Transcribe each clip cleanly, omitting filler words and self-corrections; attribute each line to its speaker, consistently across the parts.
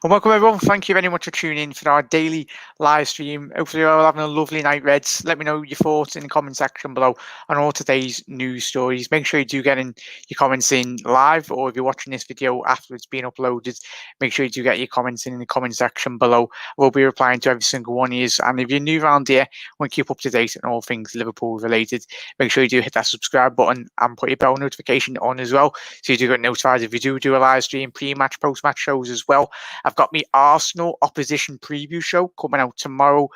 Speaker 1: And welcome everyone. Thank you very much for tuning in for our daily live stream. Hopefully you're all having a lovely night, Reds. Let me know your thoughts in the comment section below on all today's news stories. Make sure you do get in your comments in live, or if you're watching this video after it's been uploaded, make sure you do get your comments in the comment section below. We'll be replying to every single one of you. And if you're new around here, want to keep up to date on all things Liverpool related, make sure you do hit that subscribe button and put your bell notification on as well, so you do get notified if you do a live stream, pre-match, post-match shows as well. I've got me Arsenal opposition preview show coming out tomorrow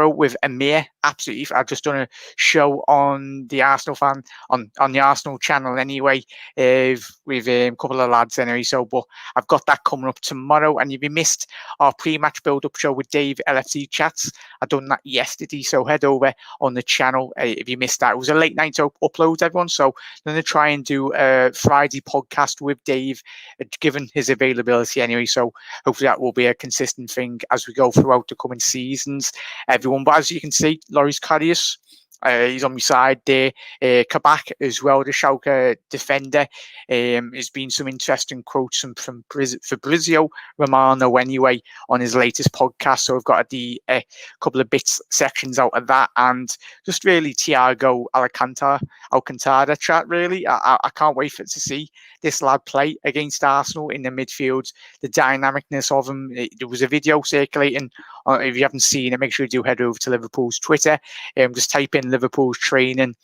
Speaker 1: with Amir. Absolutely, I've just done a show on the Arsenal fan on the Arsenal channel anyway, with a couple of lads anyway. So, but I've got that coming up tomorrow. And if you missed our pre-match build-up show with Dave LFC Chats, I done that yesterday. So head over on the channel if you missed that. It was a late night upload, everyone. So I'm going to try and do a Friday podcast with Dave, given his availability anyway. So hopefully that will be a consistent thing as we go throughout the coming seasons, everyone. But as you can see, Karius, he's on my side there. Kabak as well, the Schalke defender. There's been some interesting quotes from Fabrizio Romano anyway on his latest podcast. So I've got a couple of bits sections out of that, and just really Thiago Alcantara chat. Really, I can't wait to see this lad play against Arsenal in the midfield. The dynamicness of him. There was a video circulating. If you haven't seen it, make sure you do head over to Liverpool's Twitter. Just type in Liverpool's training.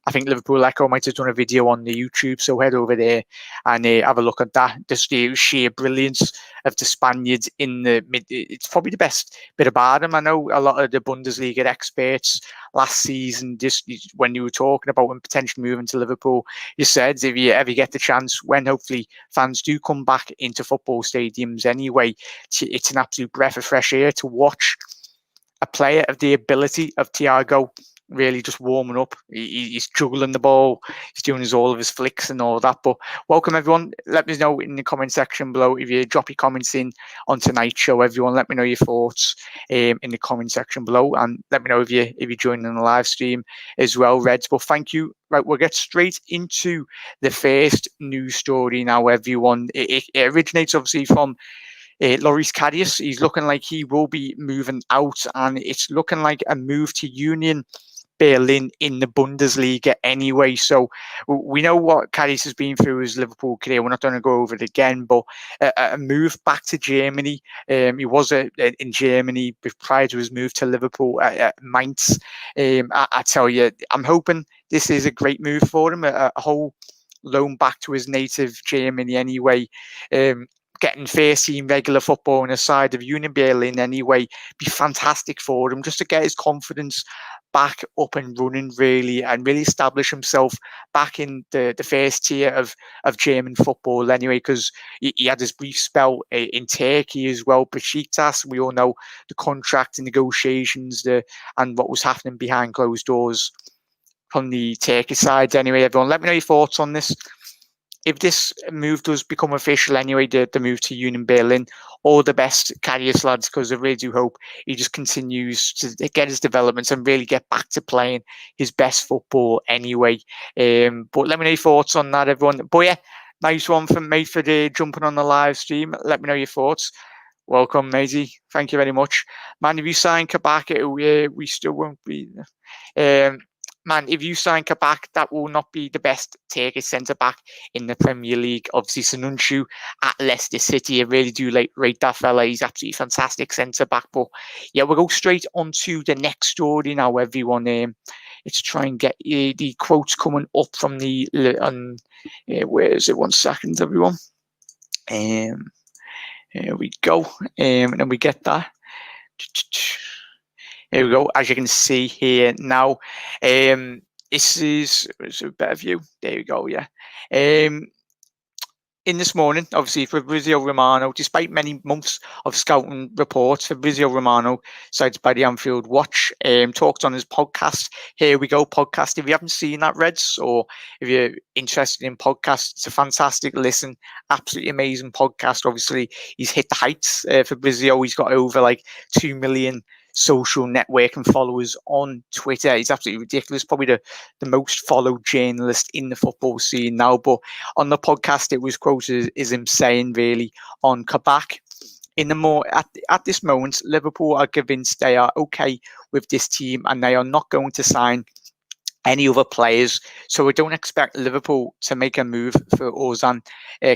Speaker 1: I think Liverpool Echo might have done a video on the YouTube, so head over there and have a look at that. Just the sheer brilliance of the Spaniards in the mid. It's probably the best bit about him. I know a lot of the Bundesliga experts last season, just when you were talking about him potentially moving to Liverpool, you said if you ever get the chance, when hopefully fans do come back into football stadiums anyway, it's an absolute breath of fresh air to watch a player of the ability of Thiago really just warming up. He's juggling the ball, he's doing all of his flicks and all that. But welcome everyone. Let me know in the comment section below. If you drop your comments in on tonight's show, everyone, let me know your thoughts in the comment section below, and let me know if you're joining the live stream as well, Reds. But thank you. Right, we'll get straight into the first news story now, everyone. It originates obviously from Loris Karius. He's looking like he will be moving out, and it's looking like a move to Union Berlin in the Bundesliga anyway. So we know what Karius has been through his Liverpool career. We're not going to go over it again, but a move back to Germany. He was in Germany prior to his move to Liverpool at Mainz. I tell you, I'm hoping this is a great move for him, a whole loan back to his native Germany anyway. Getting first team regular football on the side of Union Berlin anyway, be fantastic for him, just to get his confidence back up and running really, and really establish himself back in the first tier of German football anyway, because he had his brief spell in Turkey as well, Besiktas. We all know the contract and negotiations and what was happening behind closed doors from the Turkish side anyway. Everyone, let me know your thoughts on this. If this move does become official anyway, the move to Union Berlin, all the best, Karius lads, because I really do hope he just continues to get his developments and really get back to playing his best football anyway. But let me know your thoughts on that, everyone. But yeah, nice one from mate for the jumping on the live stream. Let me know your thoughts. Welcome, matey. Thank you very much. Man, if you sign Kabak, we still won't be... Man, if you sign Kabak, that will not be the best Turkish centre-back in the Premier League. Obviously, Sanuncu at Leicester City, I really do rate that fella. He's absolutely fantastic centre-back. But yeah, we'll go straight on to the next story now, everyone. Let's try and get the quotes coming up from where is it? 1 second, everyone. Here we go. And then we get that. Here we go. As you can see here now, this is a better view. There we go. Yeah. In this morning, obviously, Fabrizio Romano, despite many months of scouting reports, Fabrizio Romano, cited by the Anfield Watch, talked on his podcast. Here we go, podcast. If you haven't seen that, Reds, or if you're interested in podcasts, it's a fantastic listen. Absolutely amazing podcast. Obviously, he's hit the heights. Fabrizio, he's got over like 2 million social networking followers on Twitter. He's absolutely ridiculous. Probably the most followed journalist in the football scene now. But on the podcast, it was quoted as him saying really on Kabak, at this moment, Liverpool are convinced they are okay with this team and they are not going to sign any other players. So we don't expect Liverpool to make a move for Ozan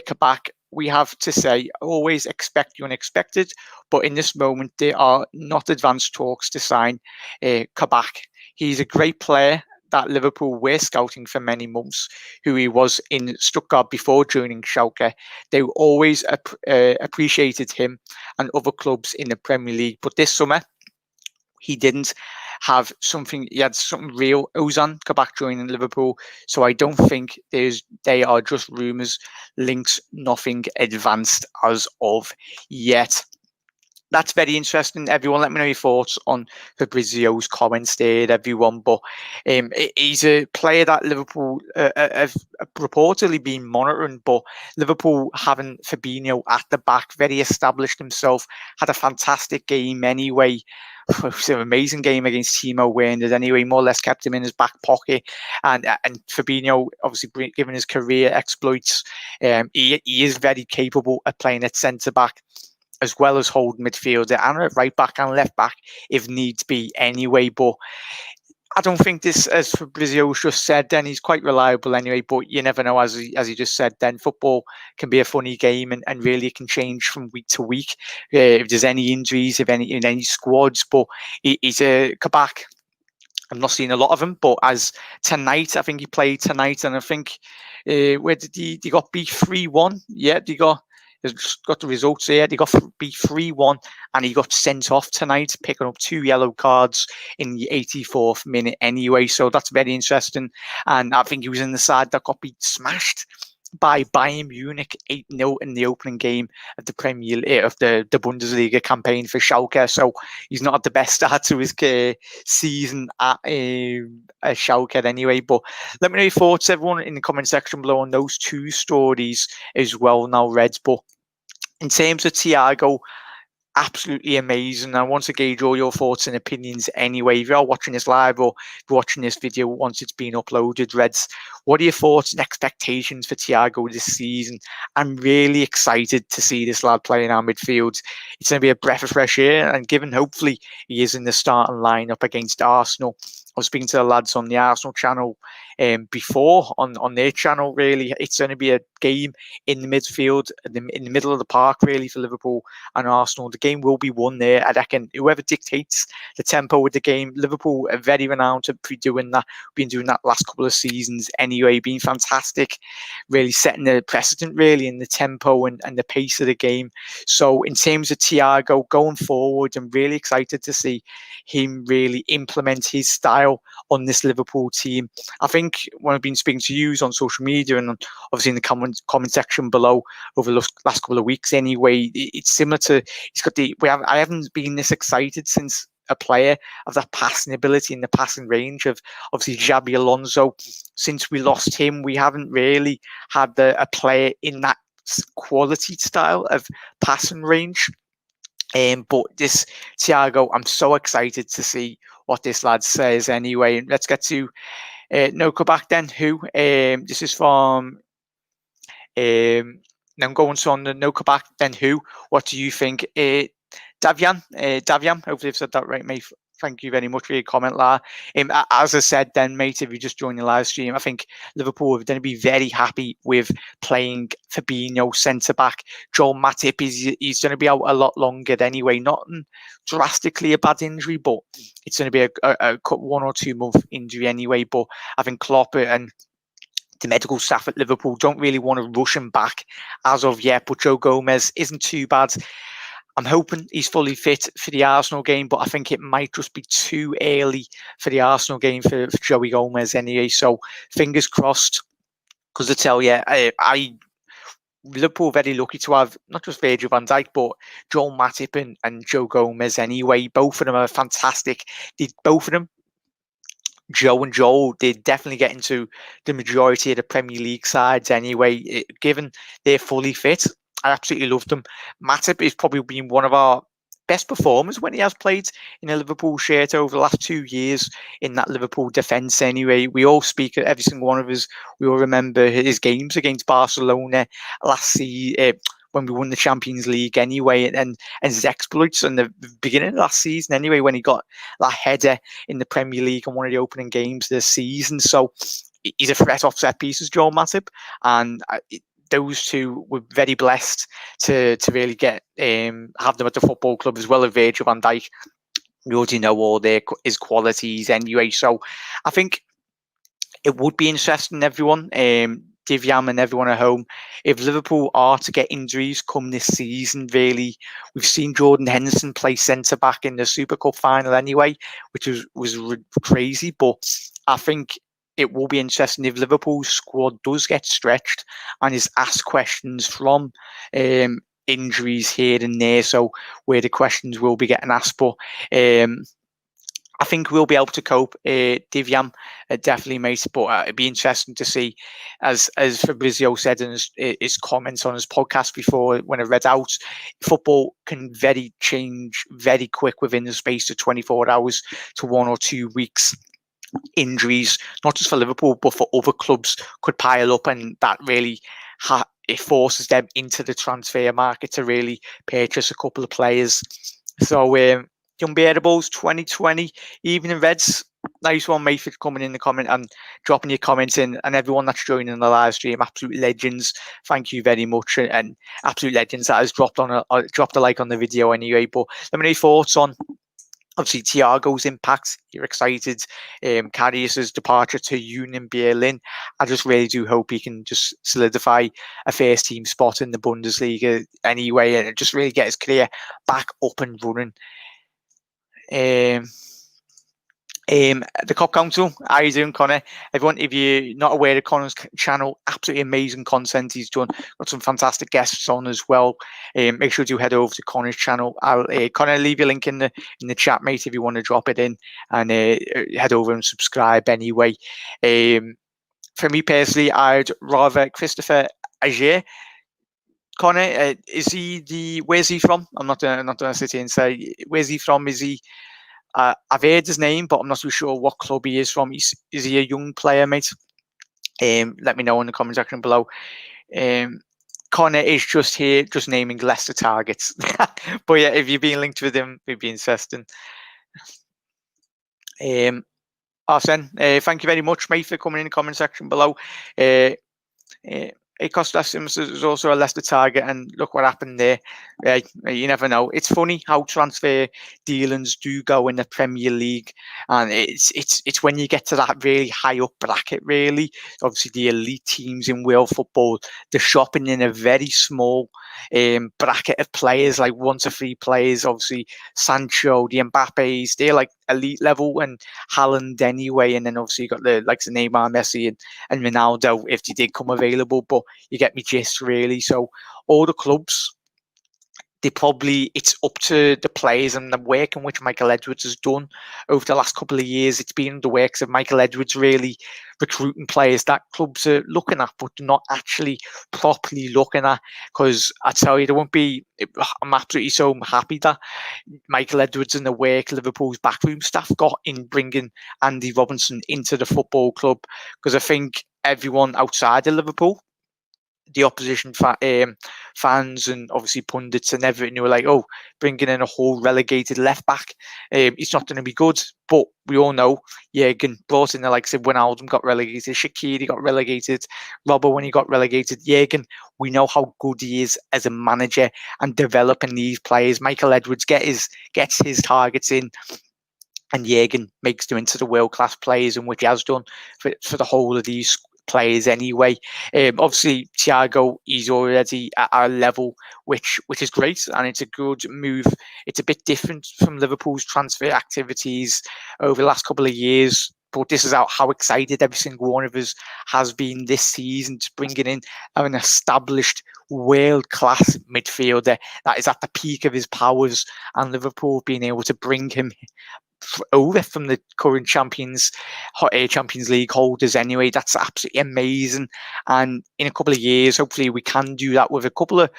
Speaker 1: Kabak. We have to say, always expect the unexpected. But in this moment, there are not advanced talks to sign Kabak. He's a great player that Liverpool were scouting for many months, who he was in Stuttgart before joining Schalke. They always appreciated him and other clubs in the Premier League. But this summer, he didn't have something. He had something real. Ozan Kabak joining Liverpool, so I don't think they are just rumours, links, nothing advanced as of yet. That's very interesting. Everyone, let me know your thoughts on Fabrizio's comments there, everyone. But he's a player that Liverpool have reportedly been monitoring, but Liverpool having Fabinho at the back, very established himself, had a fantastic game anyway. It was an amazing game against Timo Werner anyway, more or less kept him in his back pocket. And Fabinho, obviously, given his career exploits, he is very capable of playing at centre-back, as well as hold midfielder and at right back and left back if needs be anyway. But I don't think this, as Fabrizio just said, then he's quite reliable anyway. But you never know, as he just said, then football can be a funny game and really can change from week to week if there's any injuries, if any in any squads. But he's a Kabak. I've not seen a lot of him, but as tonight, I think he played tonight, and I think where did he got beat 3-1? Yeah, he got the results here. They got beat 3-1 and he got sent off tonight, picking up 2 yellow cards in the 84th minute anyway. So that's very interesting. And I think he was in the side that got beat smashed by Bayern Munich 8-0 in the opening game of the the Bundesliga campaign for Schalke. So he's not at the best start to his season at Schalke anyway. But let me know your thoughts, everyone, in the comment section below on those 2 stories as well now, Reds. But in terms of Thiago, absolutely amazing. I want to gauge all your thoughts and opinions anyway. If you are watching this live or watching this video once it's been uploaded, Reds, what are your thoughts and expectations for Thiago this season? I'm really excited to see this lad play in our midfield. It's going to be a breath of fresh air, and given hopefully he is in the starting lineup against Arsenal. I was speaking to the lads on the Arsenal channel before on their channel. Really, it's going to be a game in the midfield, in the middle of the park, really, for Liverpool and Arsenal. The game will be won there. I reckon whoever dictates the tempo with the game, Liverpool are very renowned to be doing that. Been doing that last couple of seasons anyway, being fantastic, really setting the precedent really in the tempo and the pace of the game. So in terms of Thiago going forward, I'm really excited to see him really implement his style on this Liverpool team. I think when I've been speaking to you on social media and obviously in the comment section below over the last couple of weeks anyway, it's similar to I haven't been this excited since a player of that passing ability and the passing range of obviously Xabi Alonso. Since we lost him, we haven't really had a player in that quality style of passing range. But this Thiago, I'm so excited to see what this lad says anyway. Let's get to no Kabak then, who this is from now I'm going on the no Kabak then who. What do you think? Davian, hopefully I've said that right, mate. Thank you very much for your comment, La. As I said then, mate, if you just joined the live stream, I think Liverpool are going to be very happy with playing Fabinho centre-back. Joel Matip, he's going to be out a lot longer anyway. Not drastically a bad injury, but it's going to be a 1 or 2 month injury anyway. But I think Klopp and the medical staff at Liverpool don't really want to rush him back as of yet. But Joe Gomez isn't too bad. I'm hoping he's fully fit for the Arsenal game, but I think it might just be too early for the Arsenal game for Joey Gomez anyway. So fingers crossed, because I tell you, Liverpool very lucky to have not just Virgil van Dijk, but Joel Matip and Joe Gomez anyway. Both of them are fantastic. Both of them, Joe and Joel, they definitely get into the majority of the Premier League sides anyway, given they're fully fit. I absolutely loved them. Matip is probably been one of our best performers when he has played in a Liverpool shirt over the last 2 years in that Liverpool defence anyway. We all speak, every single one of us, we all remember his games against Barcelona last season. when we won the Champions League anyway, and his exploits in the beginning of last season anyway, when he got that header in the Premier League in one of the opening games this season. So he's a threat off set pieces, Joel Matip, and those two were very blessed to really get have them at the football club, as well as Virgil van Dijk. We already know all his qualities anyway. So I think it would be interesting, everyone, Divyam and everyone at home, if Liverpool are to get injuries come this season. Really, we've seen Jordan Henderson play centre back in the Super Cup final anyway, which was crazy. But I think it will be interesting if Liverpool's squad does get stretched and is asked questions from injuries here and there. So where the questions will be getting asked, but I think we'll be able to cope. Divyam definitely, mate. But it'd be interesting to see, as Fabrizio said in his comments on his podcast before, when I read out, football can change very quick within the space of 24 hours to 1 or 2 weeks. Injuries, not just for Liverpool, but for other clubs, could pile up, and that really it forces them into the transfer market to really purchase a couple of players. So, Unbearables 2020 Evening Reds, nice one, mate, for coming in the comment and dropping your comments in, and everyone that's joining the live stream, absolute legends. Thank you very much, and absolute legends that has dropped a like on the video anyway. But let me know your thoughts on, obviously, Thiago's impact. You're excited. Karius' departure to Union Berlin. I just really do hope he can just solidify a first team spot in the Bundesliga anyway, and just really get his career back up and running. The Cop Council, how you doing, Connor? Everyone, if you're not aware of Connor's channel, absolutely amazing content he's done. Got some fantastic guests on as well. Make sure to head over to Connor's channel. I'll Connor, leave your link in the chat, mate, if you want to drop it in, and head over and subscribe anyway. For me personally, I'd rather Christopher Agier. Connor, where's he from? I'm not gonna sit here and say where's he from. Is he? I've heard his name, but I'm not too sure what club he is from. Is he a young player, mate? Let me know in the comment section below. Connor is just here, just naming Leicester targets. But yeah, if you've been linked with him, it'd be interesting. Arsene, thank you very much, mate, for coming in the comment section below. Costas is also a Leicester target, and look what happened there. You never know. It's funny how transfer dealings do go in the Premier League, and it's when you get to that really high up bracket, really, obviously the elite teams in world football, they're shopping in a very small bracket of players, like 1 to 3 players. Obviously Sancho, the Mbappes, they're like elite level, and Haaland anyway, and then obviously you got the likes of Neymar, Messi, and Ronaldo if they did come available. But you get me gist, really. So all the clubs, it's up to the players and the work in which Michael Edwards has done over the last couple of years. It's been the works of Michael Edwards really recruiting players that clubs are looking at, but not actually properly looking at. Because I tell you, I'm absolutely so happy that Michael Edwards and the work Liverpool's backroom staff got in bringing Andy Robinson into the football club. Because I think everyone outside of Liverpool, the opposition fans and obviously pundits and everything, who were like, oh, bringing in a whole relegated left back, it's not going to be good. But we all know Jurgen brought in the likes of Wijnaldum, got relegated, Shaqiri got relegated, Robbo when he got relegated. Jurgen, we know how good he is as a manager and developing these players. Michael Edwards gets his targets in, and Jurgen makes them into the world-class players, in which he has done for the whole of these players anyway. Obviously Thiago, he's already at our level, which is great, and it's a good move. It's a bit different from Liverpool's transfer activities over the last couple of years, but this is how excited every single one of us has been this season to bringing in an established world-class midfielder that is at the peak of his powers, and Liverpool being able to bring him over from the current Champions League holders anyway. That's absolutely amazing, and in a couple of years hopefully we can do that with a couple of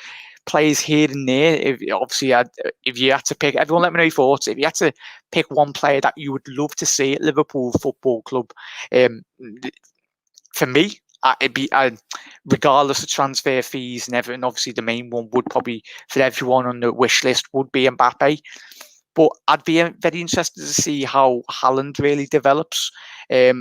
Speaker 1: players here and there. If you had to pick, everyone let me know your thoughts, if you had to pick one player that you would love to see at Liverpool Football Club, for me, it'd be regardless of transfer fees and everything. Obviously, the main one would probably for everyone on the wish list would be Mbappe. But I'd be very interested to see how Haaland really develops. I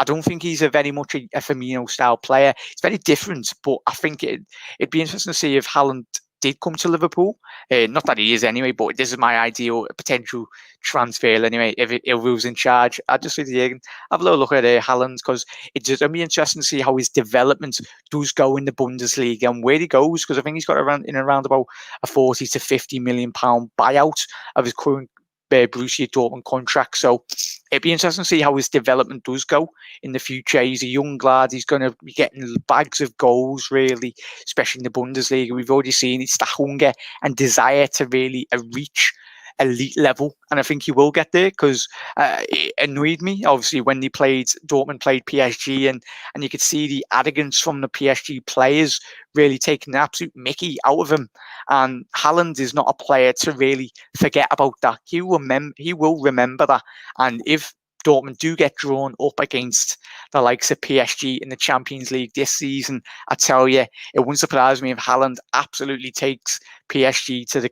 Speaker 1: don't think he's a very much a Firmino style player. It's very different, but I think it'd be interesting to see if Haaland did come to Liverpool. Not that he is anyway, but this is my ideal potential transfer anyway. If he was in charge, I'd just say to Jürgen, have a little look at Haaland, because it's just going to be interesting to see how his development does go in the Bundesliga and where he goes, because I think he's got around about a 40 to 50 million pound buyout of his current Borussia Dortmund contract. So it'd be interesting to see how his development does go in the future. He's a young lad. He's going to be getting bags of goals, really, especially in the Bundesliga. We've already seen it's the hunger and desire to really reach elite level, and I think he will get there, because it annoyed me obviously when Dortmund played PSG, and you could see the arrogance from the PSG players really taking the absolute mickey out of him. And Haaland is not a player to really forget about that. He will remember that. And if Dortmund do get drawn up against the likes of PSG in the Champions League this season, I tell you, it wouldn't surprise me if Haaland absolutely takes PSG to the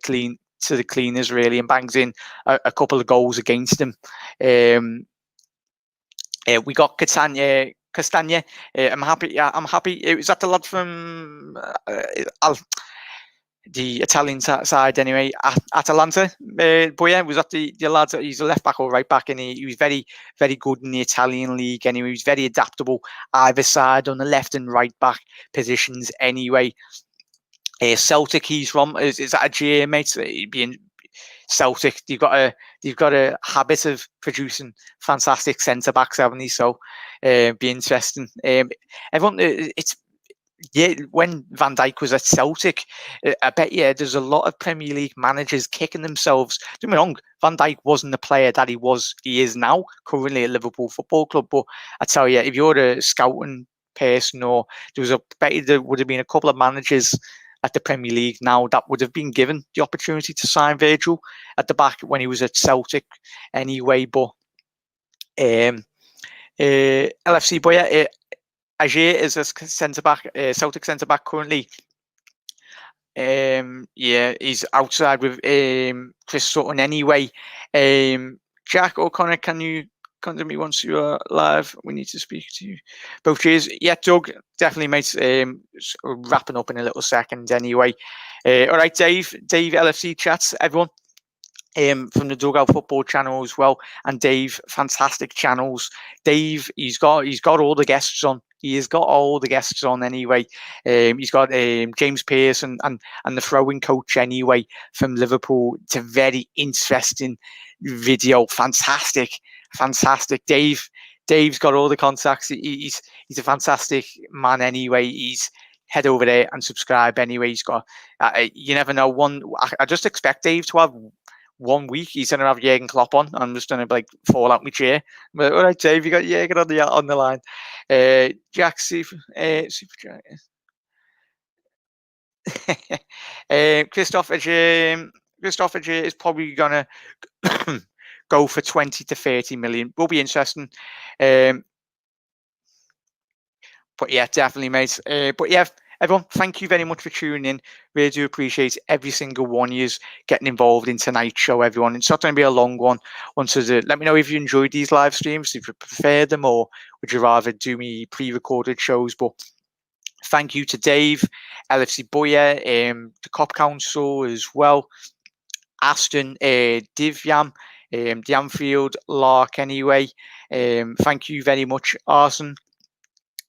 Speaker 1: cleaners, really, and bangs in a couple of goals against them. We got Castagna. I'm happy. Was that the lad from the Italian side anyway, Atalanta? But yeah, was that the lad? He's a left back or right back, and he was very, very good in the Italian league anyway. He was very adaptable either side on the left and right back positions anyway. Celtic, he's from. Is that a GA, mate? Being Celtic, they've got a habit of producing fantastic centre backs, haven't they? So, be interesting. Everyone, when Van Dijk was at Celtic, I bet there's a lot of Premier League managers kicking themselves. Don't get me wrong, Van Dijk wasn't the player that he is now, currently at Liverpool Football Club. But I tell you, if you're a scouting person, or there would have been a couple of managers at the Premier League now that would have been given the opportunity to sign Virgil at the back when he was at Celtic anyway. But LFC, but yeah, Ajer is a centre-back, Celtic centre-back currently. He's outside with Chris Sutton anyway. Jack O'Connor, can you come to me once you are live? We need to speak to you. Both cheers. Yeah, Doug, definitely, mate. Wrapping up in a little second anyway. All right, Dave LFC chats, everyone. From the Dugout Football channel as well, and Dave, fantastic channels. Dave, he's got all the guests on. He has got all the guests on anyway. He's got James Pearce and the throwing coach anyway from Liverpool. It's a very interesting video. Fantastic. Dave's got all the contacts. He's a fantastic man anyway. He's head over there and subscribe anyway. He's got you never know. I just expect Dave to have 1 week. He's gonna have Jürgen Klopp on. I'm just gonna fall out my chair. But all right, Dave, you got Jürgen on the line. Jack Super Jack. Christopher J is probably gonna go for 20 to 30 million. Will be interesting. But yeah, definitely, mate. But yeah, everyone, thank you very much for tuning in. Really do appreciate every single one of you getting involved in tonight's show, everyone. It's not going to be a long one. Let me know if you enjoyed these live streams, if you prefer them, or would you rather do me pre-recorded shows. But thank you to Dave, LFC Boya, the Cop Council as well, Aston, Divyam, the Anfield Lark anyway. Thank you very much, Arson.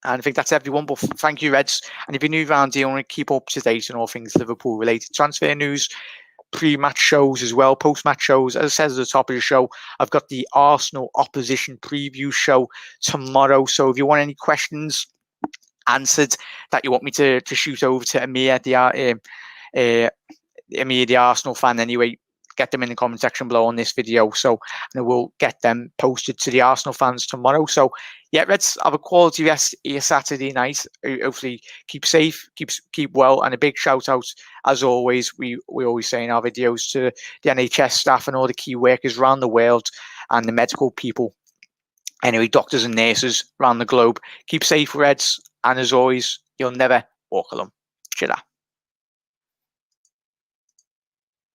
Speaker 1: And I think that's everyone. But thank you, Reds. And if you're new around here, I want to keep up to date on all things Liverpool related transfer news, pre-match shows as well, post-match shows. As I said at the top of the show, I've got the Arsenal opposition preview show tomorrow. So if you want any questions answered that you want me to shoot over to Amir, the Arsenal fan anyway, get them in the comment section below on this video. So we'll get them posted to the Arsenal fans tomorrow. So yeah, let's have a quality rest here Saturday night. Hopefully keep safe, keep well, and a big shout out as always. We always say in our videos to the NHS staff and all the key workers around the world and the medical people. Anyway, doctors and nurses around the globe. Keep safe, Reds. And as always, you'll never walk alone. Cheers.